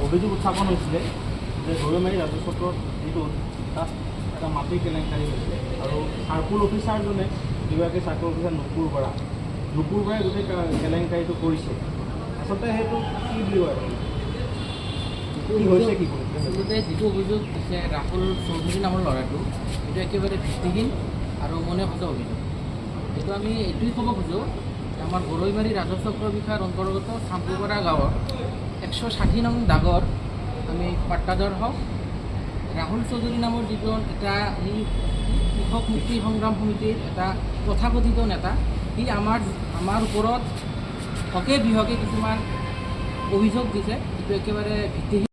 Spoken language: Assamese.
অভিযোগ উত্থাপন হৈছিলে যে গৰৈমাৰী ৰাজচক্ৰত যিটো তাত এটা মাটিৰ কেলেংকাৰী হৈছিলে আৰু চাৰ্কুল অফিচাৰজনে যিগৰাকী চাৰ্কুল অফিচাৰ নুপুৰ বৰাই গোটেই কেলেংকাৰীটো কৰিছে। আচলতে সেইটো কি বুলি কয়, কি হৈছে, কি কৰিছে? আচলতে যিটো অভিযোগ দিছে ৰাহুল চৌধুৰী নামৰ ল'ৰাটো, সেইটো একেবাৰে ভিত্তিহীন আৰু মনে সজা অভিযোগ। এইটো আমি এইটোৱেই ক'ব খোজোঁ যে আমাৰ গৰৈমাৰী ৰাজচক্ৰ বিষয়াৰ অন্তৰ্গত চাম্পুপাৰা গাঁৱৰ 160 নং দাগৰ আমি পাট্টাদাৰ হওক ৰাহুল চৌধুৰী নামৰ যিজন এটা সি কৃষক মুক্তি সংগ্ৰাম সমিতিৰ এটা তথাকথিত নেতা, সি আমাৰ ওপৰত হকে বিহকে কিছুমান অভিযোগ দিছে, যিটো একেবাৰে ভিত্তিহীন।